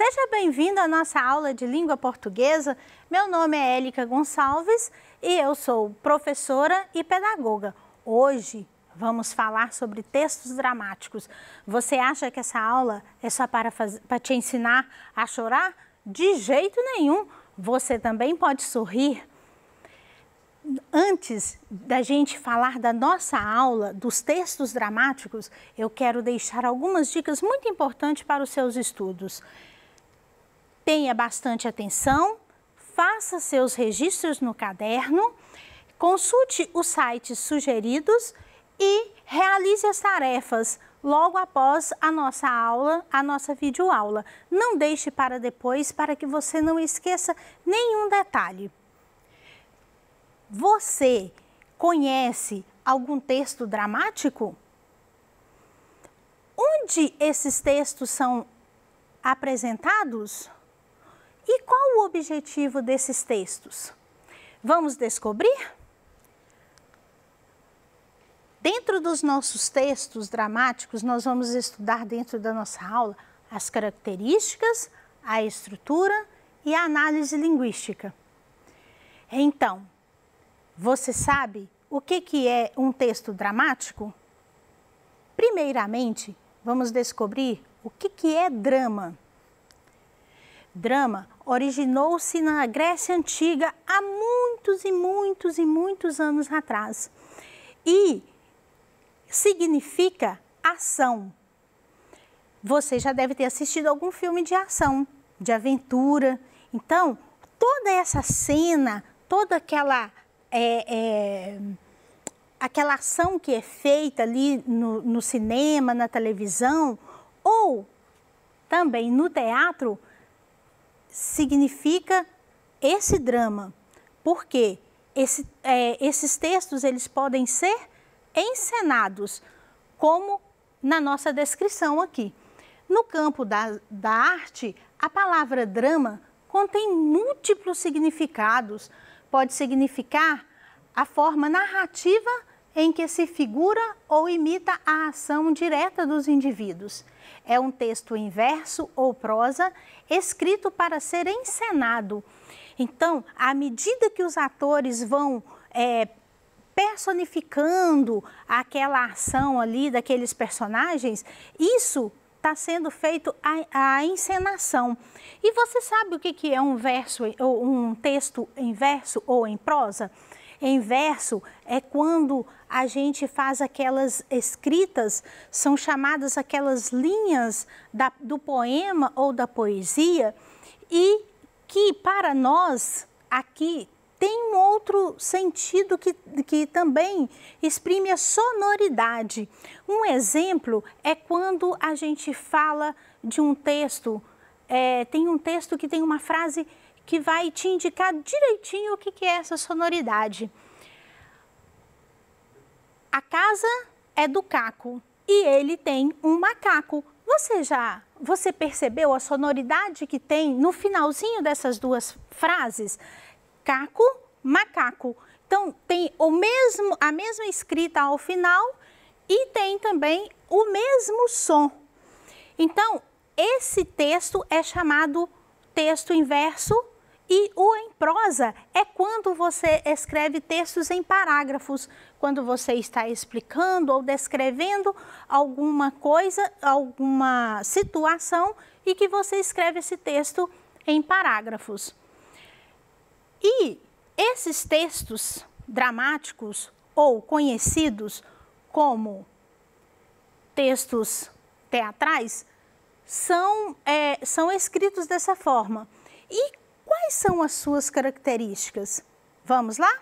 Seja bem-vindo à nossa aula de língua portuguesa. Meu nome é Élica Gonçalves e eu sou professora e pedagoga. Hoje vamos falar sobre textos dramáticos. Você acha que essa aula é só para te ensinar a chorar? De jeito nenhum! Você também pode sorrir. Antes da gente falar da nossa aula, dos textos dramáticos, eu quero deixar algumas dicas muito importantes para os seus estudos. Tenha bastante atenção, faça seus registros no caderno, consulte os sites sugeridos e realize as tarefas logo após a nossa aula, a nossa videoaula. Não deixe para depois para que você não esqueça nenhum detalhe. Você conhece algum texto dramático? Onde esses textos são apresentados? E qual o objetivo desses textos? Vamos descobrir? Dentro dos nossos textos dramáticos, nós vamos estudar dentro da nossa aula as características, a estrutura e a análise linguística. Então, você sabe o que é um texto dramático? Primeiramente, vamos descobrir o que é drama. Drama originou-se na Grécia Antiga há muitos anos atrás e significa ação. Você já deve ter assistido algum filme de ação, de aventura. Então, toda essa cena, toda aquela ação que é feita ali no cinema, na televisão ou também no teatro, significa esse drama. Por quê? Esses textos eles podem ser encenados, como na nossa descrição aqui. No campo da arte, a palavra drama contém múltiplos significados. Pode significar a forma narrativa em que se figura ou imita a ação direta dos indivíduos. É um texto em verso ou prosa, escrito para ser encenado. Então, à medida que os atores vão personificando aquela ação ali daqueles personagens, isso está sendo feito a encenação. E você sabe o que é um verso ou um texto em verso ou em prosa? Em verso é quando a gente faz aquelas escritas, são chamadas aquelas linhas do poema ou da poesia, e que para nós aqui tem um outro sentido que também exprime a sonoridade. Um exemplo é quando a gente fala de um texto, tem um texto que tem uma frase que vai te indicar direitinho o que é essa sonoridade. A casa é do Caco e ele tem um macaco. Você percebeu a sonoridade que tem no finalzinho dessas duas frases? Caco, macaco. Então, tem a mesma escrita ao final e tem também o mesmo som. Então, esse texto é chamado texto em verso. E o em prosa é quando você escreve textos em parágrafos, quando você está explicando ou descrevendo alguma coisa, alguma situação e que você escreve esse texto em parágrafos. E esses textos dramáticos ou conhecidos como textos teatrais são escritos dessa forma. E quais são as suas características? Vamos lá?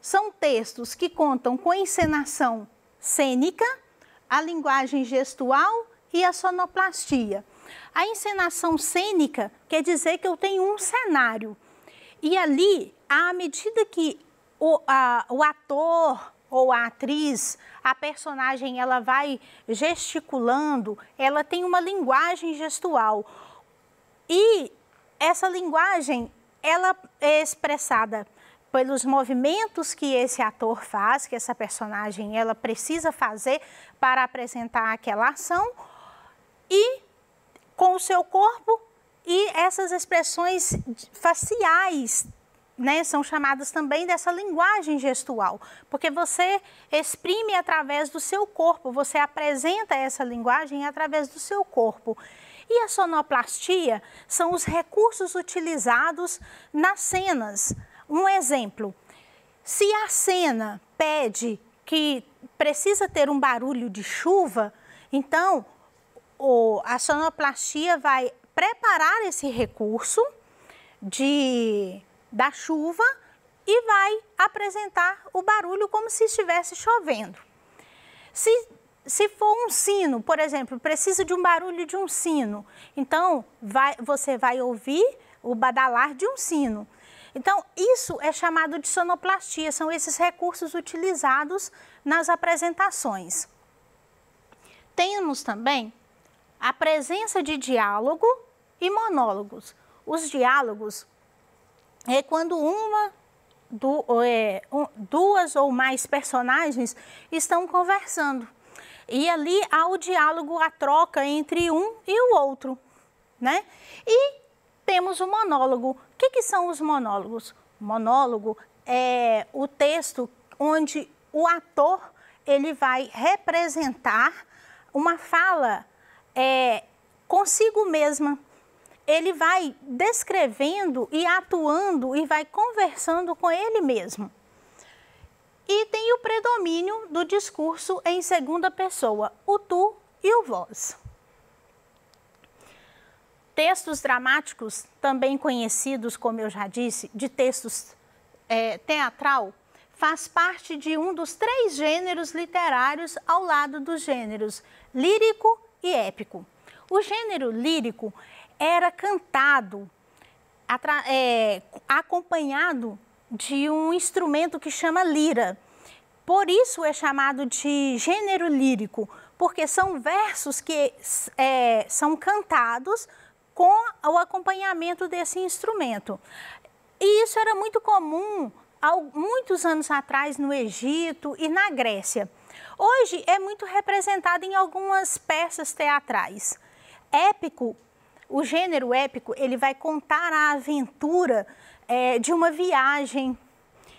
São textos que contam com encenação cênica, a linguagem gestual e a sonoplastia. A encenação cênica quer dizer que eu tenho um cenário. E ali, à medida que o ator ou a atriz, a personagem, ela vai gesticulando, ela tem uma linguagem gestual. E essa linguagem, ela é expressada pelos movimentos que esse ator faz, que essa personagem ela precisa fazer para apresentar aquela ação, e com o seu corpo, e essas expressões faciais, né, são chamadas também dessa linguagem gestual, porque você exprime através do seu corpo, você apresenta essa linguagem através do seu corpo. E a sonoplastia são os recursos utilizados nas cenas. Um exemplo, se a cena pede que precisa ter um barulho de chuva, então a sonoplastia vai preparar esse recurso da chuva e vai apresentar o barulho como se estivesse chovendo. Se for um sino, por exemplo, precisa de um barulho de um sino, então você vai ouvir o badalar de um sino. Então, isso é chamado de sonoplastia, são esses recursos utilizados nas apresentações. Temos também a presença de diálogo e monólogos. Os diálogos é quando duas ou mais personagens estão conversando. E ali há o diálogo, a troca entre um e o outro, né? E temos o monólogo. O que são os monólogos? O monólogo é o texto onde o ator ele vai representar uma fala consigo mesma. Ele vai descrevendo e atuando e vai conversando com ele mesmo. E tem o predomínio do discurso em segunda pessoa, o tu e o vós. Textos dramáticos, também conhecidos, como eu já disse, de textos teatral, faz parte de um dos 3 gêneros literários ao lado dos gêneros lírico e épico. O gênero lírico era cantado acompanhado de um instrumento que chama lira. Por isso é chamado de gênero lírico, porque são versos que são cantados com o acompanhamento desse instrumento. E isso era muito comum há muitos anos atrás no Egito e na Grécia. Hoje é muito representado em algumas peças teatrais. Épico, o gênero épico, ele vai contar a aventura de uma viagem.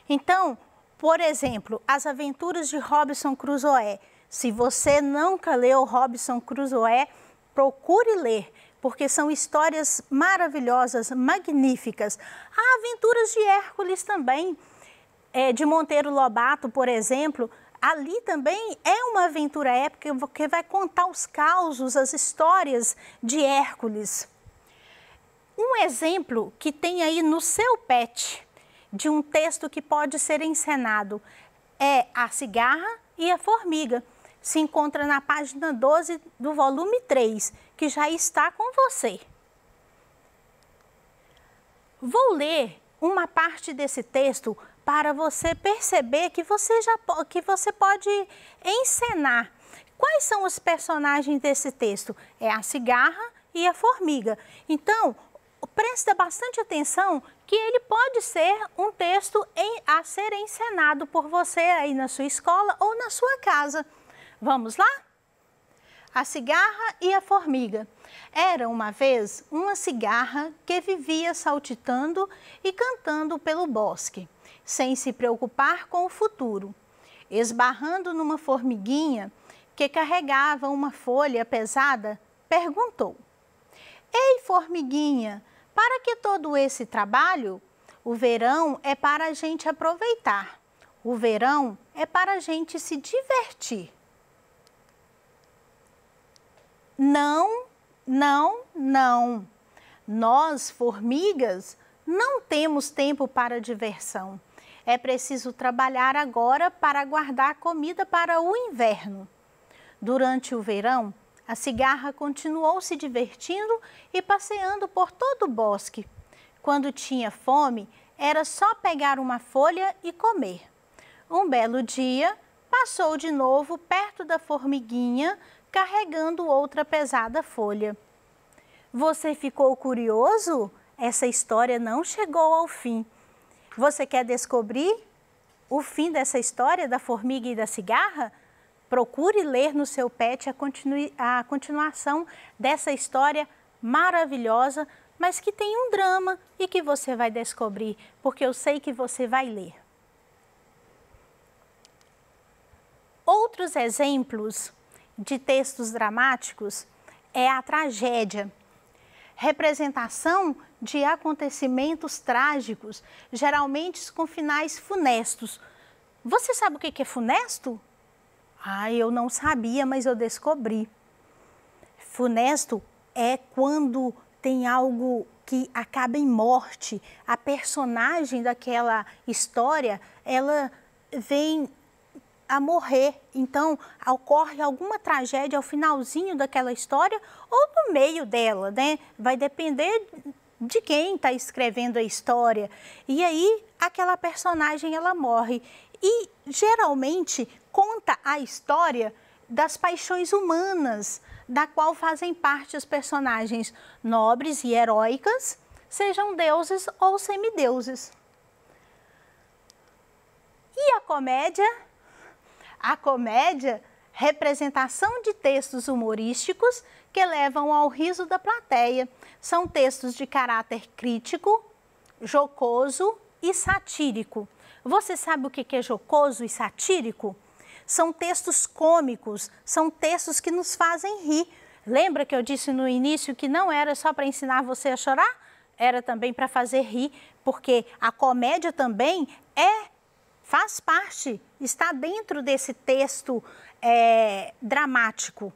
Então, por exemplo, as aventuras de Robinson Crusoe. Se você nunca leu Robinson Crusoe, procure ler, porque são histórias maravilhosas, magníficas. Há aventuras de Hércules também, de Monteiro Lobato, por exemplo. Ali também é uma aventura épica que vai contar os causos, as histórias de Hércules. Um exemplo que tem aí no seu pet, de um texto que pode ser encenado, é A Cigarra e a Formiga. Se encontra na página 12 do volume 3, que já está com você. Vou ler uma parte desse texto para você perceber que você pode encenar. Quais são os personagens desse texto? É a cigarra e a formiga. Então, presta bastante atenção que ele pode ser um texto a ser encenado por você aí na sua escola ou na sua casa. Vamos lá? A cigarra e a formiga. Era uma vez uma cigarra que vivia saltitando e cantando pelo bosque, sem se preocupar com o futuro. Esbarrando numa formiguinha que carregava uma folha pesada, perguntou: Ei, formiguinha, para que todo esse trabalho? O verão é para a gente aproveitar. O verão é para a gente se divertir. Não, não, não. Nós, formigas, não temos tempo para diversão. É preciso trabalhar agora para guardar comida para o inverno. Durante o verão, a cigarra continuou se divertindo e passeando por todo o bosque. Quando tinha fome, era só pegar uma folha e comer. Um belo dia, passou de novo perto da formiguinha, carregando outra pesada folha. Você ficou curioso? Essa história não chegou ao fim. Você quer descobrir o fim dessa história da formiga e da cigarra? Procure ler no seu pet a continuação dessa história maravilhosa, mas que tem um drama e que você vai descobrir, porque eu sei que você vai ler. Outros exemplos de textos dramáticos é a tragédia, representação de acontecimentos trágicos, geralmente com finais funestos. Você sabe o que é funesto? Ah, eu não sabia, mas eu descobri. Funesto é quando tem algo que acaba em morte. A personagem daquela história, ela vem a morrer. Então, ocorre alguma tragédia ao finalzinho daquela história ou no meio dela, né? Vai depender de quem está escrevendo a história. E aí, aquela personagem, ela morre. E, geralmente, conta a história das paixões humanas, da qual fazem parte os personagens nobres e heróicas, sejam deuses ou semideuses. E a comédia? A comédia, representação de textos humorísticos que levam ao riso da plateia. São textos de caráter crítico, jocoso e satírico. Você sabe o que é jocoso e satírico? São textos cômicos, são textos que nos fazem rir. Lembra que eu disse no início que não era só para ensinar você a chorar? Era também para fazer rir, porque a comédia também faz parte, está dentro desse texto dramático.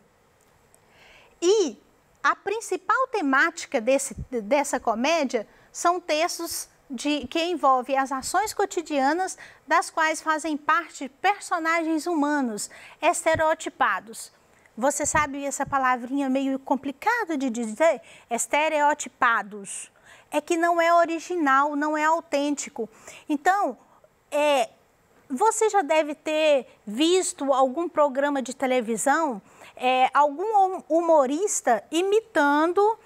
E a principal temática dessa comédia são textos que envolvem as ações cotidianas, das quais fazem parte personagens humanos, estereotipados. Você sabe essa palavrinha meio complicada de dizer? Estereotipados. É que não é original, não é autêntico. Então, você já deve ter visto algum programa de televisão, algum humorista imitando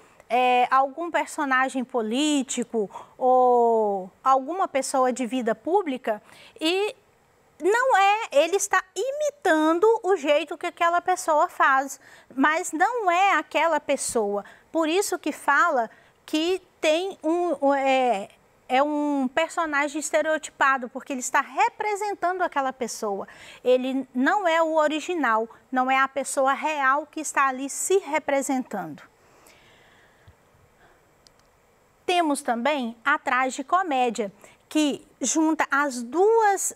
algum personagem político ou alguma pessoa de vida pública e ele está imitando o jeito que aquela pessoa faz, mas não é aquela pessoa. Por isso que fala que tem um personagem estereotipado, porque ele está representando aquela pessoa. Ele não é o original, não é a pessoa real que está ali se representando. Temos também a tragicomédia, que junta as duas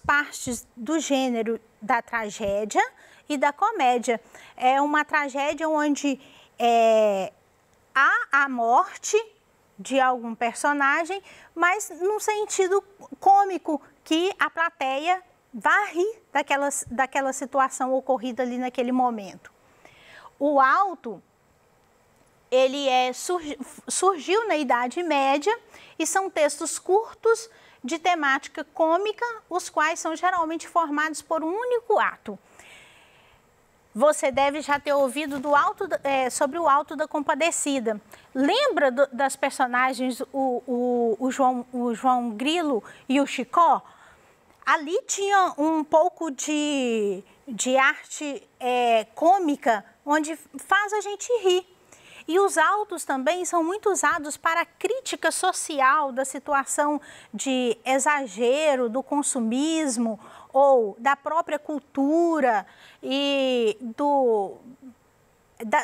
partes do gênero da tragédia e da comédia. É uma tragédia onde há a morte de algum personagem, mas num sentido cômico, que a plateia vai rir daquela situação ocorrida ali naquele momento. O auto, ele surgiu na Idade Média e são textos curtos de temática cômica, os quais são geralmente formados por um único ato. Você deve já ter ouvido sobre o Alto da Compadecida. Lembra das personagens, o João Grilo e o Chicó? Ali tinha um pouco de arte cômica, onde faz a gente rir. E os autos também são muito usados para a crítica social da situação de exagero, do consumismo ou da própria cultura e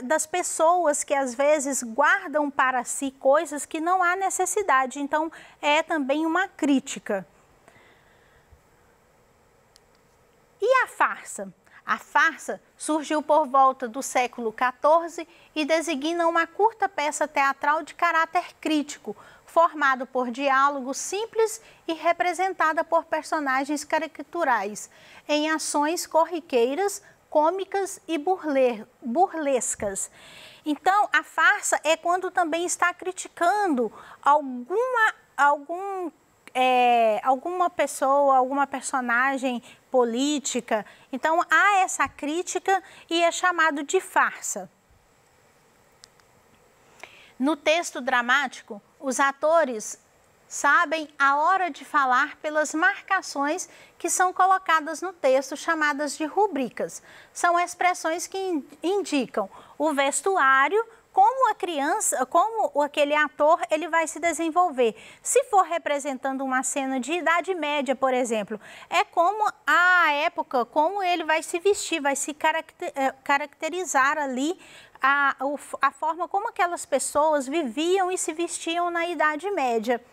das pessoas que às vezes guardam para si coisas que não há necessidade. Então, é também uma crítica. E a farsa? A farsa surgiu por volta do século XIV e designa uma curta peça teatral de caráter crítico, formado por diálogos simples e representada por personagens caricaturais, em ações corriqueiras, cômicas e burlescas. Então, a farsa é quando também está criticando alguma pessoa, alguma personagem política. Então, há essa crítica e é chamado de farsa. No texto dramático, os atores sabem a hora de falar pelas marcações que são colocadas no texto, chamadas de rubricas. São expressões que indicam o vestuário como a criança, como aquele ator, ele vai se desenvolver. Se for representando uma cena de Idade Média, por exemplo, é como a época, como ele vai se vestir, vai se caracterizar ali a forma como aquelas pessoas viviam e se vestiam na Idade Média,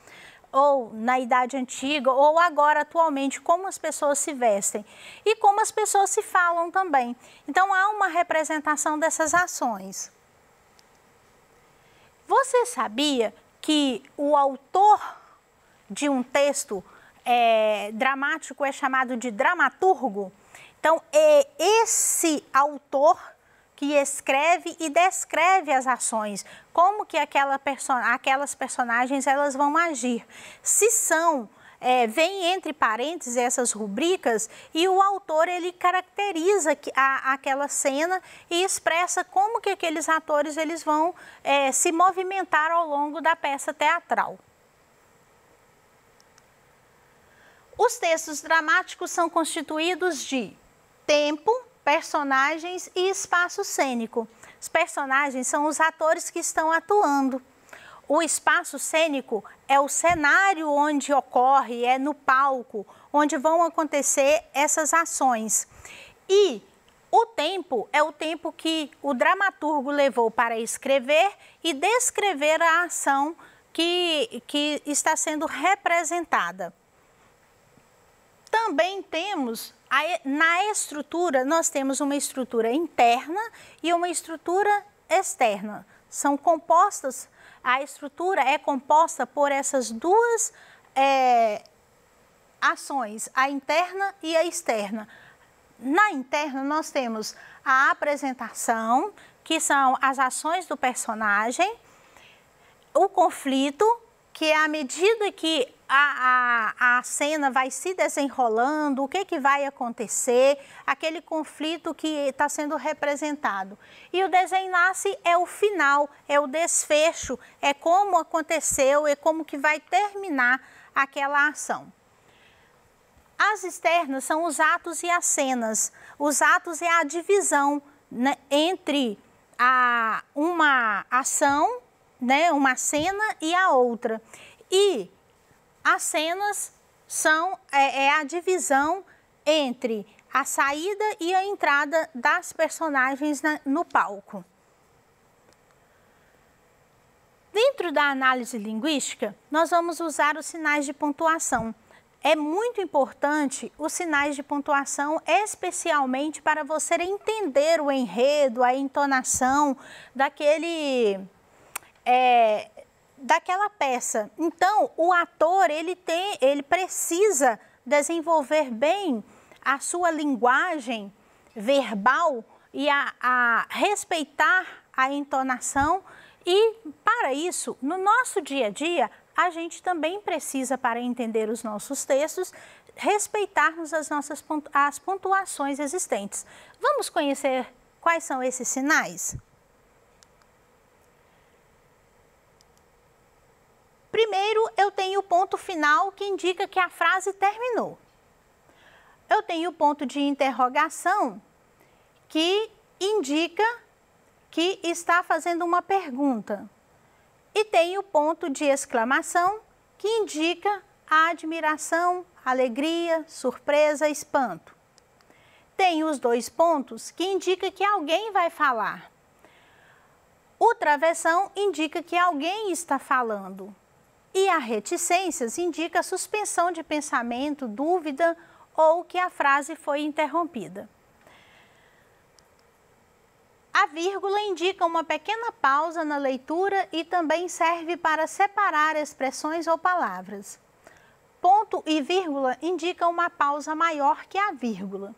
ou na Idade Antiga, ou agora atualmente, como as pessoas se vestem e como as pessoas se falam também. Então, há uma representação dessas ações. Você sabia que o autor de um texto dramático é chamado de dramaturgo? Então, é esse autor que escreve e descreve as ações, como que aquelas personagens elas vão agir. Se são, vem entre parênteses essas rubricas e o autor ele caracteriza aquela cena e expressa como que aqueles atores eles vão se movimentar ao longo da peça teatral. Os textos dramáticos são constituídos de tempo, personagens e espaço cênico. Os personagens são os atores que estão atuando. O espaço cênico é o cenário onde ocorre, é no palco, onde vão acontecer essas ações. E o tempo é o tempo que o dramaturgo levou para escrever e descrever a ação que está sendo representada. Também temos, na estrutura, nós temos uma estrutura interna e uma estrutura externa. São compostas, a estrutura é composta por essas duas ações, a interna e a externa. Na interna, nós temos a apresentação, que são as ações do personagem, o conflito, que é à medida que a cena vai se desenrolando, o que vai acontecer, aquele conflito que está sendo representado. E o desenlace é o final, é o desfecho, é como aconteceu, é como que vai terminar aquela ação. As externas são os atos e as cenas. Os atos é a divisão, né, entre uma ação, né, uma cena e a outra. E as cenas são a divisão entre a saída e a entrada das personagens no palco. Dentro da análise linguística, nós vamos usar os sinais de pontuação. É muito importante os sinais de pontuação, especialmente para você entender o enredo, a entonação daquela peça. Então, o ator ele precisa desenvolver bem a sua linguagem verbal e a respeitar a entonação. E, para isso, no nosso dia a dia, a gente também precisa, para entender os nossos textos, respeitarmos as pontuações existentes. Vamos conhecer quais são esses sinais? Primeiro, eu tenho o ponto final que indica que a frase terminou. Eu tenho o ponto de interrogação que indica que está fazendo uma pergunta. E tem o ponto de exclamação, que indica a admiração, alegria, surpresa, espanto. Tem os dois pontos que indicam que alguém vai falar. O travessão indica que alguém está falando. E a reticências indica a suspensão de pensamento, dúvida ou que a frase foi interrompida. A vírgula indica uma pequena pausa na leitura e também serve para separar expressões ou palavras. Ponto e vírgula indicam uma pausa maior que a vírgula.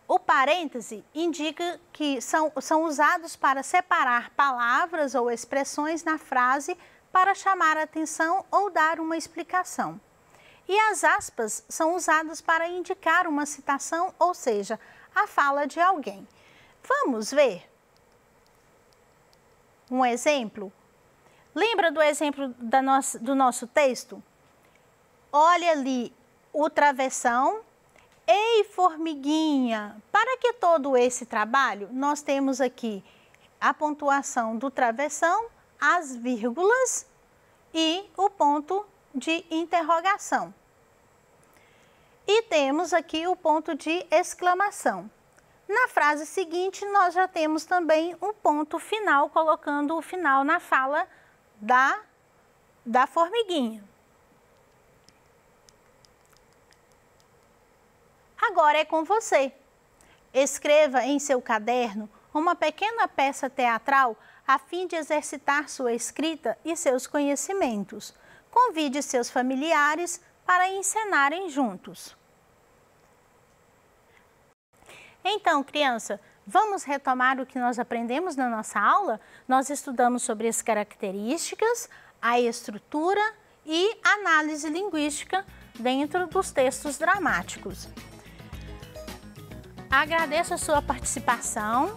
O parêntese indica que são usados para separar palavras ou expressões na frase para chamar a atenção ou dar uma explicação. E as aspas são usadas para indicar uma citação, ou seja, a fala de alguém. Vamos ver um exemplo? Lembra do exemplo do nosso texto? Olha ali o travessão. Ei, formiguinha, para que todo esse trabalho? Nós temos aqui a pontuação do travessão, as vírgulas e o ponto de interrogação. E temos aqui o ponto de exclamação. Na frase seguinte, nós já temos também um ponto final, colocando o final na fala da formiguinha. Agora é com você. Escreva em seu caderno uma pequena peça teatral a fim de exercitar sua escrita e seus conhecimentos. Convide seus familiares para encenarem juntos. Então, criança, vamos retomar o que nós aprendemos na nossa aula? Nós estudamos sobre as características, a estrutura e análise linguística dentro dos textos dramáticos. Agradeço a sua participação,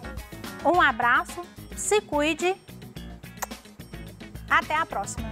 um abraço, se cuide, até a próxima!